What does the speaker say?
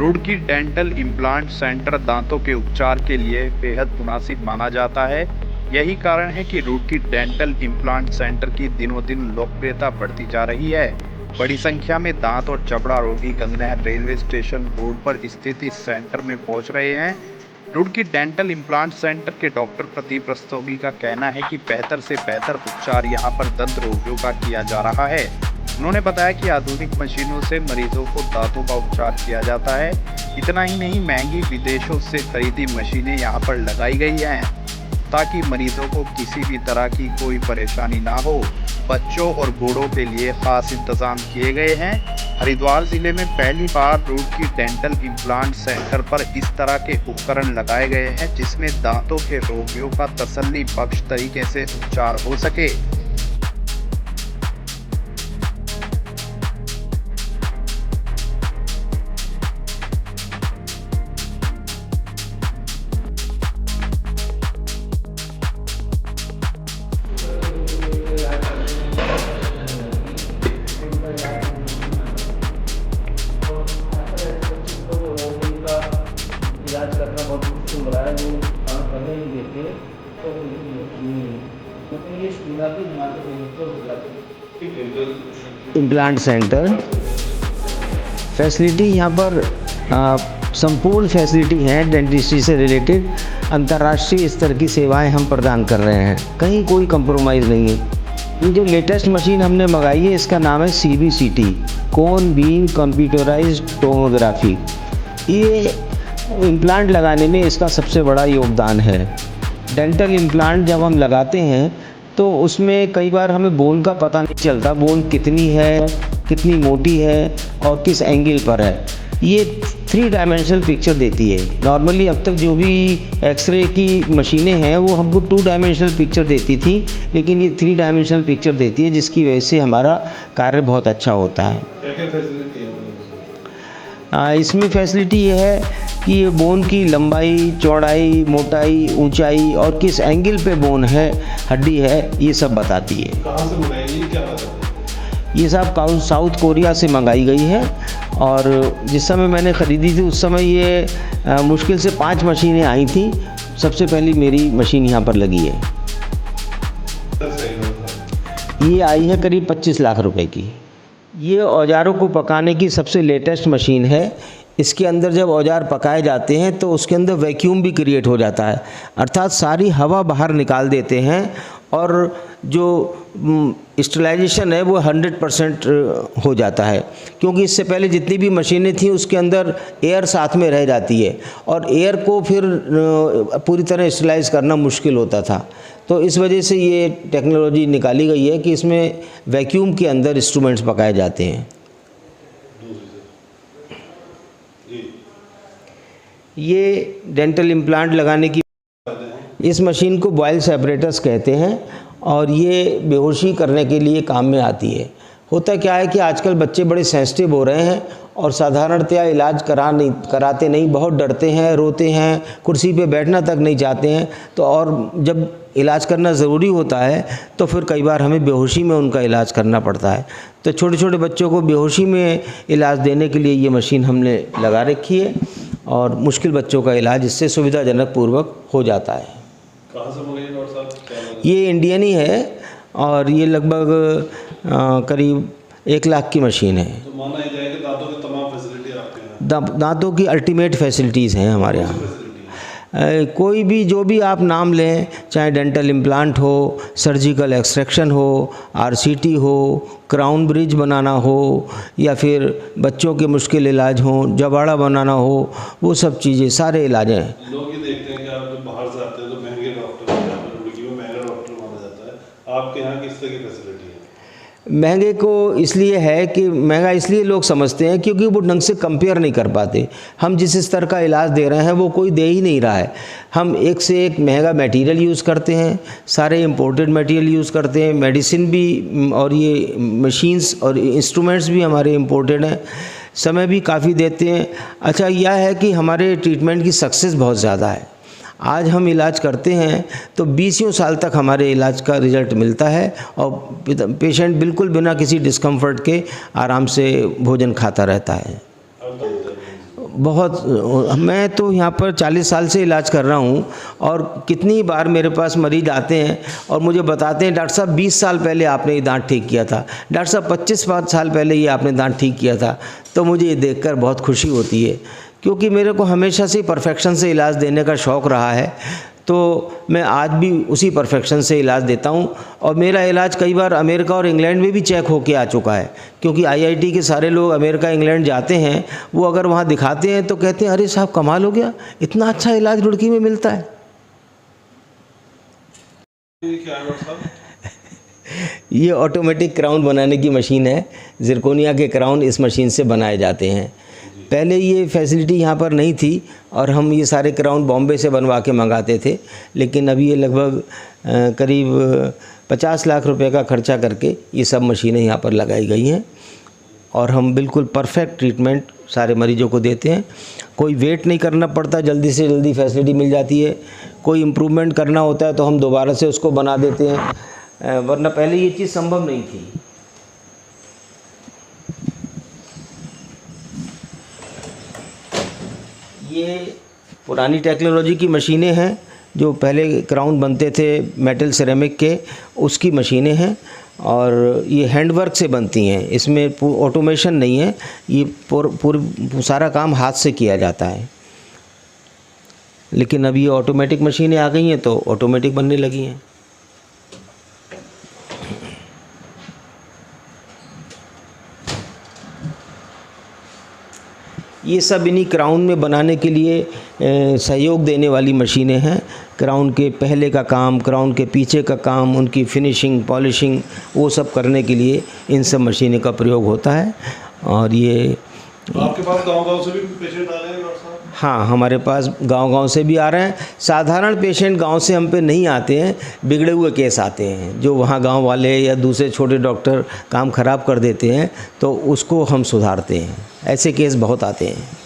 Roorkee dental implant centre दांतों के उपचार के लिए बेहद मुनासिब माना जाता है। यही कारण है कि रुड़की डेंटल इम्प्लांट सेंटर की दिनों दिन लोकप्रियता बढ़ती जा रही है। बड़ी संख्या में दांत और चमड़ा रोगी गंगनहर रेलवे स्टेशन रोड पर स्थित इस सेंटर में पहुंच रहे हैं। रुड़की डेंटल इम्प्लांट सेंटर के डॉक्टर प्रदीप रस्तोगी का कहना है कि बेहतर से बेहतर उपचार यहां पर दंत रोगियों का किया जा रहा है। उन्होंने बताया कि आधुनिक मशीनों से मरीजों को दांतों का उपचार किया जाता है। इतना ही नहीं, महंगी विदेशों से खरीदी मशीनें यहां पर लगाई गई हैं ताकि मरीजों को किसी भी तरह की कोई परेशानी ना हो। बच्चों और बूढ़ों के लिए खास इंतजाम किए गए हैं। हरिद्वार जिले में पहली बार रुड़की डेंटल इम्प्लांट सेंटर पर इस तरह के उपकरण लगाए गए हैं जिसमें दांतों के रोगियों का तसल्ली बख्श तरीके से उपचार हो सके। इलाज करना बहुत मुश्किल हो रहा है, वो काम करने नहीं देते, तो ये शुरुआती इम्प्लांट सेंटर फैसिलिटी यहाँ पर संपूर्ण फैसिलिटी हैं डेंटिस्ट्री से रिलेटेड। अंतर्राष्ट्रीय स्तर की सेवाएं हम प्रदान कर रहे हैं, कहीं कोई कंप्रोमाइज़ नहीं है। ये जो लेटेस्ट मशीन हमने मंगाई है इसका नाम है CBCT, कोन बीम कंप्यूटराइज्ड टोमोग्राफी। ये इम्प्लांट लगाने में इसका सबसे बड़ा योगदान है। डेंटल इम्प्लांट जब हम लगाते हैं तो उसमें कई बार हमें बोन का पता नहीं चलता, बोन कितनी है, कितनी मोटी है और किस एंगल पर है। ये 3 डायमेंशनल पिक्चर देती है। नॉर्मली अब तक जो भी एक्सरे की मशीनें हैं वो हमको 2 डायमेंशनल पिक्चर देती थी, लेकिन ये 3 डायमेंशनल पिक्चर देती है, जिसकी वजह से हमारा कार्य बहुत अच्छा होता है। इसमें फैसिलिटी ये है कि ये बोन की लंबाई, चौड़ाई, मोटाई, ऊंचाई और किस एंगल पे बोन है, हड्डी है, ये सब बताती है। कहाँ से मंगाई, क्या बताती है? ये सब साउथ कोरिया से मंगाई गई है और जिस समय मैंने ख़रीदी थी उस समय ये मुश्किल से 5 मशीनें आई थी। सबसे पहली मेरी मशीन यहाँ पर लगी है। ये आई है करीब 25 लाख रुपए की। ये औजारों को पकाने की सबसे लेटेस्ट मशीन है। इसके अंदर जब औजार पकाए जाते हैं तो उसके अंदर वैक्यूम भी क्रिएट हो जाता है, अर्थात सारी हवा बाहर निकाल देते हैं और जो स्टरलाइजेशन है वो 100% हो जाता है। क्योंकि इससे पहले जितनी भी मशीनें थी उसके अंदर एयर साथ में रह जाती है और एयर को फिर पूरी तरह स्टरलाइज करना मुश्किल होता था। तो इस वजह से ये टेक्नोलॉजी निकाली गई है कि इसमें वैक्यूम के अंदर इंस्ट्रूमेंट्स पकाए जाते हैं। ये डेंटल इम्प्लांट लगाने की इस मशीन को बॉयल सेपरेटर्स कहते हैं और ये बेहोशी करने के लिए काम में आती है। होता क्या है कि आजकल बच्चे बड़े सेंसिटिव हो रहे हैं और साधारणतया इलाज कराते नहीं, बहुत डरते हैं, रोते हैं, कुर्सी पे बैठना तक नहीं चाहते हैं। तो और जब इलाज करना ज़रूरी होता है तो फिर कई बार हमें बेहोशी में उनका इलाज करना पड़ता है। तो छोटे छोटे बच्चों को बेहोशी में इलाज देने के लिए ये मशीन हमने लगा रखी है और मुश्किल बच्चों का इलाज इससे सुविधाजनक पूर्वक हो जाता है। कहाँ से मंगाई डॉक्टर साहब? ये इंडियन ही है और ये लगभग करीब 1 लाख की मशीन है। तो माना ही जाए कि दांतों की तमाम फैसिलिटी आपके यहाँ? दांतों की अल्टीमेट फैसिलिटीज़ हैं हमारे यहाँ। कोई भी जो भी आप नाम लें, चाहे डेंटल इम्प्लांट हो, सर्जिकल एक्सट्रैक्शन हो, RCT हो, क्राउन ब्रिज बनाना हो या फिर बच्चों के मुश्किल इलाज हो, जबाड़ा बनाना हो, वो सब चीज़ें सारे इलाज हैं। लोग ये देखते हैं कि आप जब बाहर से आते हैं तो महंगे डॉक्टर महंगा डॉक्टर माना जाता है। आपके यहाँ किस तरह की फैसिलिटी है? महंगे को इसलिए है कि महंगा इसलिए लोग समझते हैं क्योंकि वो ढंग से कंपेयर नहीं कर पाते। हम जिस स्तर का इलाज दे रहे हैं वो कोई दे ही नहीं रहा है। हम एक से एक महंगा मटेरियल यूज़ करते हैं, सारे इंपोर्टेड मटेरियल यूज़ करते हैं, मेडिसिन भी और ये मशीन्स और इंस्ट्रूमेंट्स भी हमारे इंपोर्टेड हैं, समय भी काफ़ी देते हैं। अच्छा यह है कि हमारे ट्रीटमेंट की सक्सेस बहुत ज़्यादा है। आज हम इलाज करते हैं तो 20 साल तक हमारे इलाज का रिज़ल्ट मिलता है और पेशेंट बिल्कुल बिना किसी डिस्कम्फर्ट के आराम से भोजन खाता रहता है। बहुत, मैं तो यहाँ पर 40 साल से इलाज कर रहा हूँ और कितनी बार मेरे पास मरीज आते हैं और मुझे बताते हैं डॉक्टर साहब 20 साल पहले आपने ये दांत ठीक किया था, डॉक्टर साहब 25 साल पहले ये आपने दांत ठीक किया था। तो मुझे ये देखकर बहुत खुशी होती है, क्योंकि मेरे को हमेशा से परफेक्शन से इलाज देने का शौक़ रहा है। तो मैं आज भी उसी परफेक्शन से इलाज देता हूँ और मेरा इलाज कई बार अमेरिका और इंग्लैंड में भी चेक होके आ चुका है, क्योंकि आईआईटी के सारे लोग अमेरिका इंग्लैंड जाते हैं, वो अगर वहाँ दिखाते हैं तो कहते हैं अरे साहब कमाल हो गया, इतना अच्छा इलाज रुड़की में मिलता है। ये क्या है डॉक्टर साहब? ये ऑटोमेटिक क्राउन बनाने की मशीन है। जिरकोनिया के क्राउन इस मशीन से बनाए जाते हैं। पहले ये फैसिलिटी यहाँ पर नहीं थी और हम ये सारे क्राउन बॉम्बे से बनवा के मंगाते थे, लेकिन अभी ये लगभग करीब 50 लाख रुपए का खर्चा करके ये सब मशीनें यहाँ पर लगाई गई हैं और हम बिल्कुल परफेक्ट ट्रीटमेंट सारे मरीजों को देते हैं। कोई वेट नहीं करना पड़ता, जल्दी से जल्दी फैसिलिटी मिल जाती है। कोई इम्प्रूवमेंट करना होता है तो हम दोबारा से उसको बना देते हैं, वरना पहले ये चीज़ संभव नहीं थी। ये पुरानी टेक्नोलॉजी की मशीनें हैं, जो पहले क्राउन बनते थे मेटल सिरेमिक के, उसकी मशीनें हैं और ये हैंडवर्क से बनती हैं। इसमें ऑटोमेशन नहीं है, ये सारा काम हाथ से किया जाता है। लेकिन अब ये ऑटोमेटिक मशीनें आ गई हैं तो ऑटोमेटिक बनने लगी हैं। ये सब इन्हीं क्राउन में बनाने के लिए सहयोग देने वाली मशीनें हैं। क्राउन के पहले का काम, क्राउन के पीछे का काम, उनकी फिनिशिंग, पॉलिशिंग, वो सब करने के लिए इन सब मशीनों का प्रयोग होता है। और ये आपके पास गांव-गांव से भी पेशेंट आ रहे हैं डॉक्टर साहब? हाँ, हमारे पास गांव-गांव से भी आ रहे हैं। साधारण पेशेंट गांव से हम पे नहीं आते हैं, बिगड़े हुए केस आते हैं, जो वहाँ गांव वाले या दूसरे छोटे डॉक्टर काम ख़राब कर देते हैं, तो उसको हम सुधारते हैं। ऐसे केस बहुत आते हैं।